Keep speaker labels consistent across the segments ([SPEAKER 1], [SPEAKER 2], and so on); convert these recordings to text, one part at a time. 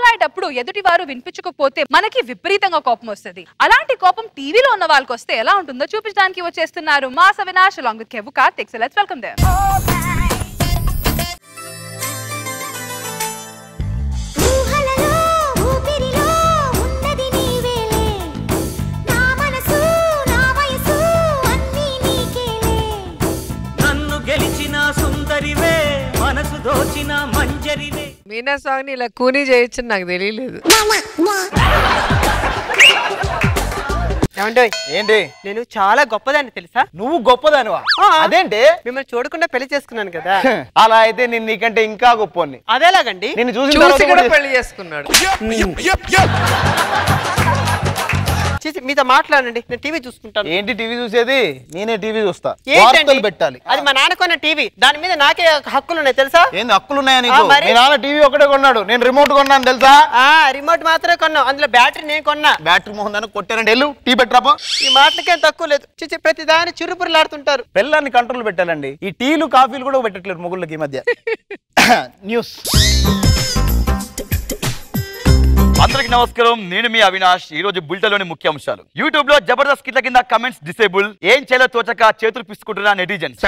[SPEAKER 1] మాట్లాడేటప్పుడు ఎదుటి వారు వినిపించకపోతే మనకి విపరీతంగా కోపం వస్తుంది. అలాంటి కోపం టీవీలో ఉన్న వాళ్ళకి వస్తే ఎలా ఉంటుందో చూపించడానికి వచ్చేస్తున్నారు mass Avinash along with Kevu Karthik. So let's welcome them.
[SPEAKER 2] Meena song ని ఇలా కూనీ చేయొచ్చు నాకు తెలియలేదు.
[SPEAKER 3] ఏంటి
[SPEAKER 4] నేను చాలా గొప్పదాన్ని తెలుసా?
[SPEAKER 3] నువ్వు గొప్పదానివా? అదేంటి
[SPEAKER 4] మిమ్మల్ని చూడకుండా పెళ్లి చేసుకున్నాను కదా.
[SPEAKER 3] అలా అయితే నేను నీకంటే ఇంకా గొప్పని.
[SPEAKER 4] అదేలాగండి?
[SPEAKER 3] నేను
[SPEAKER 2] చూసి కూడా పెళ్లి చేసుకున్నాడు.
[SPEAKER 4] మీతో మాట్లాడండి, నేను టీవీ చూసుకుంటాను.
[SPEAKER 3] ఏంటి టీవీ చూసేది? నేనే టీవీ చూస్తా. వార్తలు పెట్టాలి.
[SPEAKER 4] అది మా నాన్న కొన్న టీవీ, దాని మీద నాకే హక్కులు ఉన్నాయి తెలుసా?
[SPEAKER 3] ఏంది హక్కులు ఉన్నాయా నీకు? మీ నాన్న టీవీ ఒకటే కొన్నాడు, నేను రిమోట్ కొన్నాను తెలుసా?
[SPEAKER 4] రిమోట్ మాత్రమే కొన్నావు, అందులో బ్యాటరీ నేను కొన్నా.
[SPEAKER 3] బ్యాటరీ మోహన్ దాన్ని కొట్టారంటే వెళ్ళు టీ పెట్టరాపో.
[SPEAKER 4] ఈ మాటలకేం తక్కువ లేదు. చిచ్చి ప్రతి దాన్ని చిరుపురులాడుతుంటారు.
[SPEAKER 3] పిల్లల్ని కంట్రోల్ పెట్టాలండి. ఈ టీలు కాఫీలు కూడా పెట్టట్లేదు మొగుళ్ళకి ఈ మధ్య. న్యూస్.
[SPEAKER 5] అందరికి నమస్కారం, నేను మీ అవినాష్. ఈ రోజు బులెటిన్లోని ముఖ్యాంశాలు. యూట్యూబ్ లో జబర్దస్త్ కిట్ల కింద కమెంట్స్ డిసేబుల్, ఏం చేయాలో తోచక చేతులు పిసుకుంటున్న నెటిజన్స్.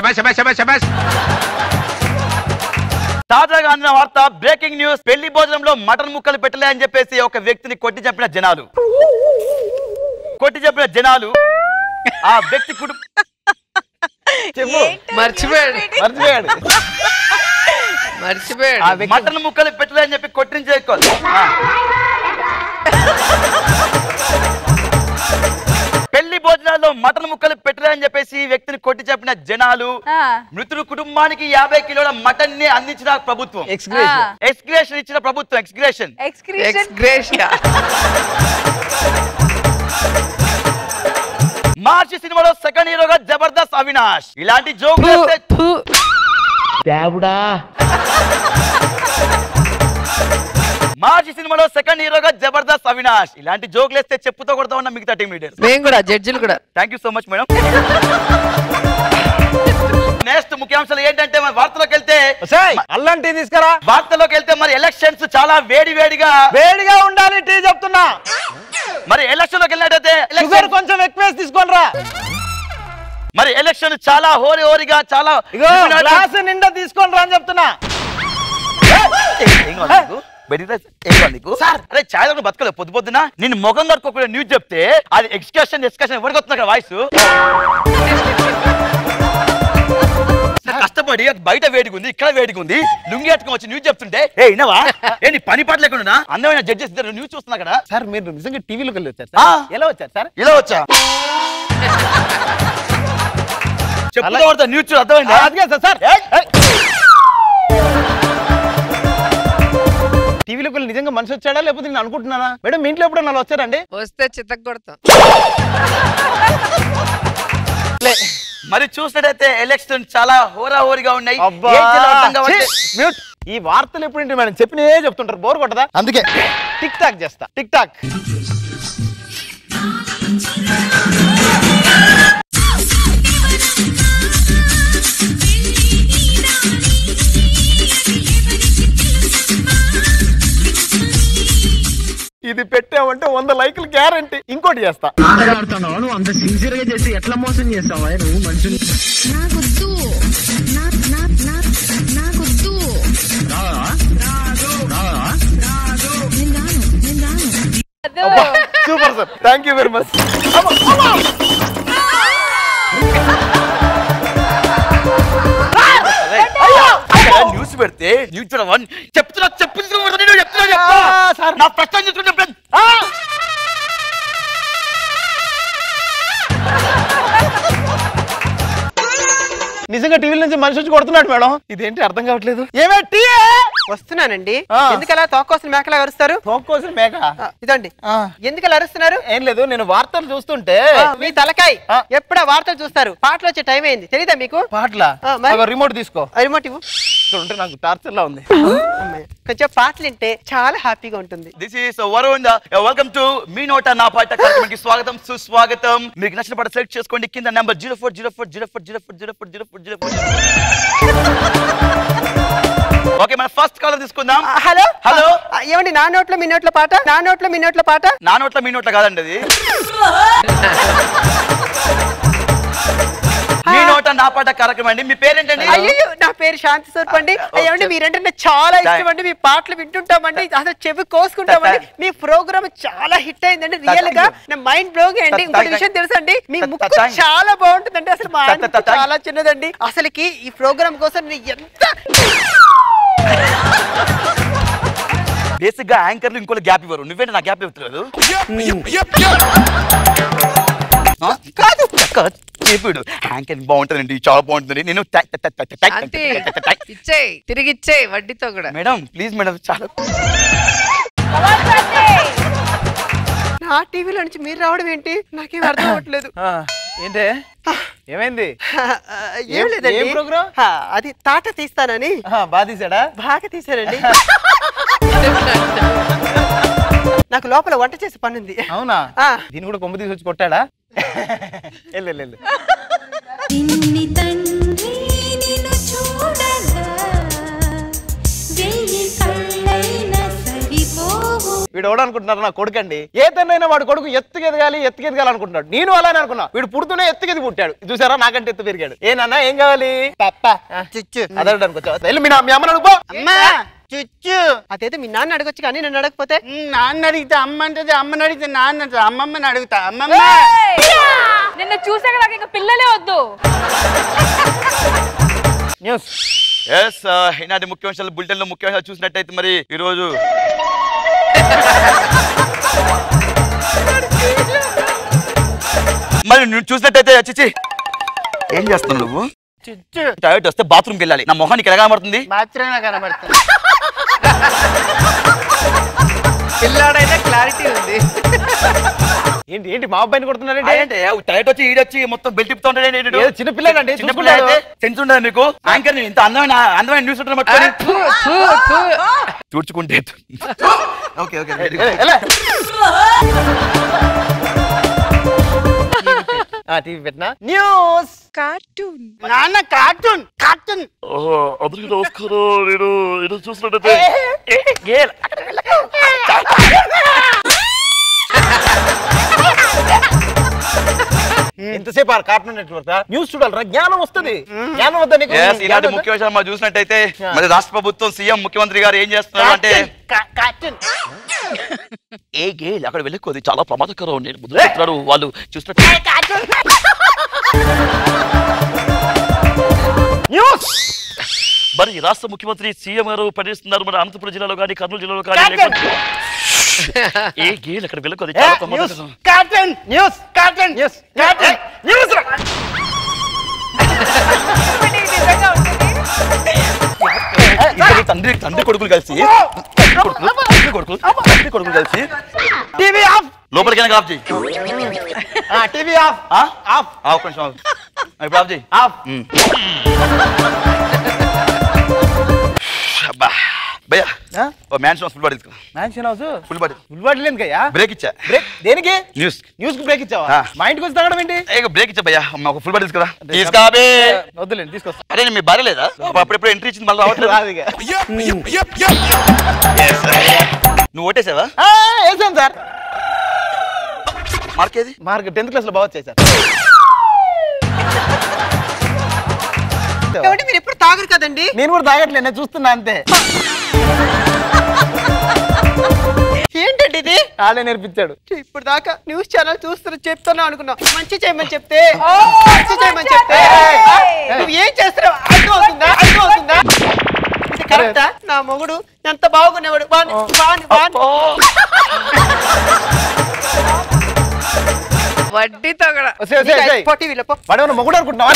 [SPEAKER 5] తాజాగా అందిన వార్త, బ్రేకింగ్ న్యూస్. పెళ్లి భోజనంలో మటన్ ముక్కలు పెట్టలే అని చెప్పేసి ఒక వ్యక్తిని కొట్టి చంపిన జనాలు ఆ వ్యక్తి
[SPEAKER 2] మర్చిపోయాడు.
[SPEAKER 5] మటన్ ముక్కలు పెట్టలే అని చెప్పి కొట్టించేసుకోవాలి. పెళ్లి భోజనాల్లో మటన్ ముక్కలు పెట్టలే అని చెప్పేసి ఈ వ్యక్తిని కొట్టి చెప్పిన జనాలు, మృతుడు కుటుంబానికి 50 కిలోల మటన్ ని అందించిన ప్రభుత్వం, ఎక్స్గ్రేషన్ ఇచ్చిన ప్రభుత్వం, ఎక్స్గ్రేషన్. మార్చి సినిమాలో సెకండ్ హీరోగా జబర్దస్త్ అవినాష్. ఇలాంటి జోక్ మార్చి సినిమాలో సెకండ్ హీరోగా జబర్దస్త్ అవినాష్. ఇలాంటి జోక్లు వేస్తే చెప్పుతో కొడతా ఉన్న మిగతా టీమ్ లీడర్స్,
[SPEAKER 2] మేము కూడా, జడ్జిలు కూడా.
[SPEAKER 5] Thank you so much madam. Next ముఖ్యాంశాలు ఏంటంటే, మరి వార్తలోకి వెళ్తే
[SPEAKER 3] అల్లం టీ తీసుకురా.
[SPEAKER 5] వార్తలోకి వెళ్తే మరి ఎలక్షన్స్ చాలా వేడిగా
[SPEAKER 3] ఉండాలి టీ చెప్తున్నా.
[SPEAKER 5] మరి ఎలక్షన్ లోకి వెళ్ళినట్టయితే
[SPEAKER 3] కొంచెం ఎక్కువ తీసుకొని రా.
[SPEAKER 5] మరి ఎలక్షన్ చాలా హోరీగా చాలా
[SPEAKER 3] గ్లాస్ నిండా తీసుకొని రా అని చెప్తున్నా.
[SPEAKER 5] అరే చాయ్ బతకలేదు పొద్దున నేను ముఖం కడుకోకుండా న్యూస్ చెప్తే అది ఎక్స్కర్షన్ ఎవరికి వస్తుంది అక్కడ వాయిస్. కష్టపడి బయట వేడిగా ఉంది, ఇక్కడ వేడిగా ఉంది, లుంగి అట్టుకొని వచ్చి న్యూస్ చెప్తుంటే వినవా? నీ పని పాట లేకుండా అందమైన జడ్జెస్ ఇద్దరు న్యూస్ చూస్తున్నా కదా.
[SPEAKER 3] సార్ మీరు నిజంగా టీవీలోకి వెళ్ళి వచ్చారు? ఎలా వచ్చారు సార్?
[SPEAKER 5] ఇలా వచ్చా చెప్తా న్యూస్ చూడ అర్థమైందా?
[SPEAKER 3] సార్ టీవీలోకి వెళ్ళి నిజంగా మనిషి వచ్చాడా లేకపోతే నేను అనుకుంటున్నానా? మేడం మీ ఇంట్లో ఎప్పుడు నన్ను వచ్చారండి?
[SPEAKER 2] వస్తే చిత్తకు కొడతాం.
[SPEAKER 5] మరి చూసినట్టయితే ఎలక్షన్ చాలా హోరీగా ఉన్నాయి.
[SPEAKER 3] ఈ వార్తలు ఎప్పుడు మేడం చెప్పినే చెప్తుంటారు, బోర్ కొట్టదా? అందుకే టిక్ టాక్ చేస్తా. Tick talk. ఇది పెట్టామంటే 100 లైకులు గ్యారంటీ. ఇంకోటి చేస్తా.
[SPEAKER 6] అంత సిన్సియర్ గా చేసి ఎట్లా మోసం చేస్తావా నువ్వు మనుషులు?
[SPEAKER 3] Super sir, thank you very much.
[SPEAKER 5] News పెడితే న్యూస్ చెప్తున్నా నా ప్రశ్న చెప్తున్నా.
[SPEAKER 3] నిజంగా టీవీ నుంచి మనిషి వచ్చి కొడుతున్నాడు మేడం. ఇదేంటి అర్థం కావట్లేదు.
[SPEAKER 4] ఏమేంటి వస్తున్నానండి. ఎందుకలా తోక్కోసిన మేకలా అరుస్తారు?
[SPEAKER 3] తోక్కోసిన మేక
[SPEAKER 4] ఇదండి. ఎందుకలా అరుస్తున్నారు?
[SPEAKER 3] ఏం లేదు, నేను వార్తలు చూస్తుంటే.
[SPEAKER 4] మీ తలకాయ ఎప్పుడా వార్తలు చూస్తారు? పాటలు వచ్చే టైం అయింది, తెలీదా మీకు?
[SPEAKER 3] పాటల రిమోట్ తీసుకో.
[SPEAKER 4] రిమోట్ ఇవ్వు.
[SPEAKER 3] ఉంటే నాకు టార్చర్ లా ఉంది.
[SPEAKER 4] కొంచెం పాటలు వింటే చాలా హ్యాపీగా ఉంటుంది.
[SPEAKER 5] This is Varun. Welcome to మీ నోట నా పాట కార్యక్రమానికి స్వాగతం సుస్వాగతం. మీకు నచ్చిన పాట సెలెక్ట్ చేసుకోండి. కింద నెంబర్ 04040404040404. ఓకే మన ఫస్ట్ కాలర్ తీసుకుందాం.
[SPEAKER 4] హలో
[SPEAKER 5] హలో
[SPEAKER 4] ఏమండి నా నోట్లో మీ నోట్లో పాట నా నోట్లో మీ నోట్లో పాట
[SPEAKER 5] నా నోట్ల మీ నోట్ల కాదండి అది మీ నోట నా పాట కార్యక్రమం అండి. మీ పేరేంటండి?
[SPEAKER 4] అయ్యో నా పేరు శాంతి స్వరూప్ అండి. ఏమండి మీరంటే నాకు చాలా ఇష్టం అండి. మీ పాటలు వింటుంటామండి, అసలు చెవి కోసుకుంటామండి. మీ ప్రోగ్రామ్ చాలా హిట్ అయిందండి. రియల్ గా నా మైండ్ బ్లోయింగ్ అండి. ఇంకొక విషయం తెలుసండి, మీ ముక్కు చాలా బాగుంటుందండి. అసలు మా ఆయన చాలా చిన్నదండి. అసలుకి ఈ ప్రోగ్రామ్ కోసం నేను ఎంత
[SPEAKER 5] బేసిక్ గా యాంకర్లు ఇంకోటి గ్యాప్ ఇవ్వరు. నువ్వేంటి నా గ్యాప్ ఇవ్వట్లేదు? కాదు చెప్పాడు యాంకరింగ్ బాగుంటుందండి, చాలా బాగుంటుంది. నేను
[SPEAKER 2] ఇచ్చేయి, తిరిగి ఇచ్చేయి వడ్డీతో కూడా.
[SPEAKER 5] మేడం ప్లీజ్ మేడం, చాలా
[SPEAKER 4] నా టీవీలో నుంచి మీరు రావడం ఏంటి నాకేం అర్థం అవ్వట్లేదు.
[SPEAKER 3] ఏంటే ఏమైంది?
[SPEAKER 4] ఏం లేదండి,
[SPEAKER 3] ప్రోగ్రామ్
[SPEAKER 4] అది తాట తీస్తానని.
[SPEAKER 3] బాగా తీసాడా?
[SPEAKER 4] బాగా తీసారండి. నాకు లోపల వంట చేసే పని ఉంది.
[SPEAKER 3] అవునా? దీన్ని కూడా కొమ్ము తీసుకొచ్చి కొట్టాడా? వెళ్ళు. వీడు ఎవడు అనుకుంటున్నారు? నా కొడుకు అండి. ఏ తన్నైనా వాడు కొడుకు ఎత్తుకెదగాలి అనుకుంటున్నాడు. నేను అలానే అనుకున్నా. వీడు పుడుతూనే ఎత్తుకెది పుట్టాడు. చూసారా, నాకంటే ఎత్తు పెరిగాడు. ఏ నాన్న ఏం కావాలి?
[SPEAKER 4] చుచ్చు
[SPEAKER 3] అదడానికి వచ్చావు. వెళ్ళి మీ అమ్మని అడుగు.
[SPEAKER 4] అమ్మా చుచ్చు. అదేదో మీ నాన్న అడగొచ్చు కానీ నన్ను అడగకపోతే.
[SPEAKER 7] నాన్న అడిగితే అమ్మ అంటది, అమ్మని అడిగితే నాన్న అంటది. అమ్మమ్మని అడుగుతా. అమ్మమ్మ
[SPEAKER 1] నిన్ను చూసాక నాకు ఇంకా పిల్లలే వద్దు.
[SPEAKER 3] న్యూస్
[SPEAKER 5] ఈనాటి ముఖ్యాంశాలు బులెటిన్ లో ముఖ్యాంశాలు చూసినట్టయితే మరి ఈరోజు మరి నువ్వు చూసినట్టయితే చిచి ఏం చేస్తున్నావు నువ్వు? టాయిలెట్ వస్తే బాత్రూమ్కి వెళ్ళాలి. నా మొహానికి ఎలా కనబడుతుంది?
[SPEAKER 7] బాత్రూమ్ కనబడుతుంది.
[SPEAKER 2] పిల్లాడైతే క్లారిటీ ఉంది.
[SPEAKER 3] ఏంటి ఏంటి మా అబ్బాయిని కొడుతున్నారంటే?
[SPEAKER 5] టాయిలెట్ వచ్చి ఈడొచ్చి మొత్తం బెల్ట్ తిప్పుతా ఉంటాడు.
[SPEAKER 3] చిన్న పిల్లలండి,
[SPEAKER 5] చిన్నపిల్లలు సెన్స్ ఉండదు మీకు? యాంకర్ ఇంత అందమైన న్యూస్ ఉంటుంది పట్టుకొని చూడ్చుకుంటే. ఓకే ఓకే
[SPEAKER 3] టీవీ పెట్టినా న్యూస్
[SPEAKER 2] కార్టూన్.
[SPEAKER 7] నాన్న కార్టూన్ కార్టూన్.
[SPEAKER 5] అందరికీ నమస్కారం. నేను చూసినట్టయితే
[SPEAKER 3] ఎంతసేపు కార్టూన్ నెట్వర్క్ న్యూస్ చూడాలరా, జ్ఞానం వస్తుంది. జ్ఞానం వద్ద
[SPEAKER 5] ఇలాంటి ముఖ్య విషయాలు మనం చూసినట్టయితే మరి రాష్ట్ర ప్రభుత్వం సీఎం ముఖ్యమంత్రి గారు ఏం చేస్తున్నారు అంటే ఏ గేల్ అక్కడ వెళ్ళకొది చాలా ప్రమాదకరం నేను ముందు వాళ్ళు చూస్తున్నట్టు
[SPEAKER 3] న్యూస్.
[SPEAKER 5] మరి రాష్ట్ర ముఖ్యమంత్రి సీఎం గారు పర్యటిస్తున్నారు మన అనంతపురం జిల్లాలో కానీ కర్నూలు జిల్లాలో కానీ. ఏ గేల్ అక్కడ వెళ్ళకొది చాలా ప్రమాదకరం.
[SPEAKER 7] Cartoon news cartoon news cartoon news.
[SPEAKER 5] తండ్రి కొడుకులు కలిసి కలిసి
[SPEAKER 7] టీవీ ఆఫ్.
[SPEAKER 5] లోపలికైనా ఆఫ్ చేయి.
[SPEAKER 3] టీవీ ఆఫ్ ఆఫ్
[SPEAKER 5] ఆఫ్ కొంచెం ఇప్పుడు ఆఫ్ చేయి.
[SPEAKER 3] ఆఫ్.
[SPEAKER 5] భయ్యా మ్యాన్షన్ హౌస్ ఫుల్ బాడీ తీసుకో.
[SPEAKER 3] Mansion house
[SPEAKER 5] full body.
[SPEAKER 3] Full body లేదుకయ్యా.
[SPEAKER 5] బ్రేక్ ఇచ్చా.
[SPEAKER 3] బ్రేక్ దేనికి?
[SPEAKER 5] న్యూస్
[SPEAKER 3] న్యూస్ కు బ్రేక్ ఇచ్చావా? మా ఇంటికి వచ్చి తగ్గడం ఏంటి?
[SPEAKER 5] బ్రేక్ ఇచ్చా భయ్యా, ఒక ఫుల్ బాడీ తీసుకురా. తీసుకోబే.
[SPEAKER 3] వద్దులేండి తీసుకొస్తా.
[SPEAKER 5] అరే మీ భార్య లేదా? అప్పుడెప్పుడు ఎంట్రీ ఇచ్చింది మళ్ళీ రావట్లేదు. నువ్వు ఓటేసావా?
[SPEAKER 3] వేసాను సార్.
[SPEAKER 5] మార్కేది?
[SPEAKER 3] మార్క్ 10th క్లాస్ లో బాగా వచ్చాయి సార్.
[SPEAKER 4] మీరు ఎప్పుడు తాగరు కదండి?
[SPEAKER 3] నేను కూడా తాగట్లే, నేను చూస్తున్నా అంతే.
[SPEAKER 4] ఏంటండి ఇది?
[SPEAKER 3] ఆడే నేర్పించాడు.
[SPEAKER 4] ఇప్పుడు దాకా న్యూస్ ఛానల్ చూస్తున్నా చెప్తున్నా అనుకున్నా. మంచి చేయమని చెప్తే మంచి చేయమని చెప్తే నువ్వు ఏం చేస్తున్నావు అర్థం అవుతుందా? అర్థం అవుతుందా? ఇది కరెక్టా? నా మొగుడు ఎంత బాగునేవాడు.
[SPEAKER 2] వడ్డీతో కూడా.
[SPEAKER 3] వాడేమన్నా మొగుడు అనుకుంటున్నావా?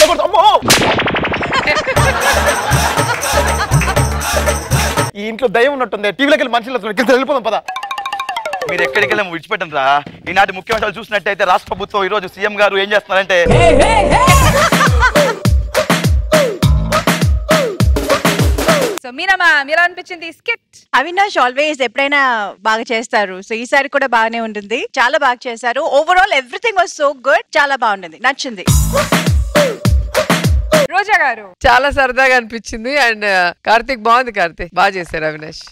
[SPEAKER 3] ఈ ఇంట్లో దయ్యం ఉన్నట్టుంది. టీవీలోకి వెళ్ళి మనుషులు వెళ్ళిపోదాం పదా.
[SPEAKER 5] మీరు ఎక్కడికి వెళ్ళి విడిచిపెట్టండి రా. ఈనాటి ముఖ్యాంశాలు చూసినట్టయితే రాష్ట్ర ప్రభుత్వం ఈ రోజు సీఎం గారు ఏం చేస్తున్నారంటే
[SPEAKER 1] మీరు అనిపించింది స్కిట్?
[SPEAKER 8] అవినాష్ ఆల్వేస్ ఎప్పుడైనా బాగా చేస్తారు. సో ఈసారి కూడా బాగానే ఉంటుంది. చాలా బాగా చేశారు. Overall everything was so good. చాలా బాగుంటుంది, నచ్చింది.
[SPEAKER 1] రోజా గారు
[SPEAKER 2] చాలా సరదాగా అనిపించింది అండ్ కార్తీక్ బాగుంది. కార్తీక్ బాగా చేశారు. అవినాష్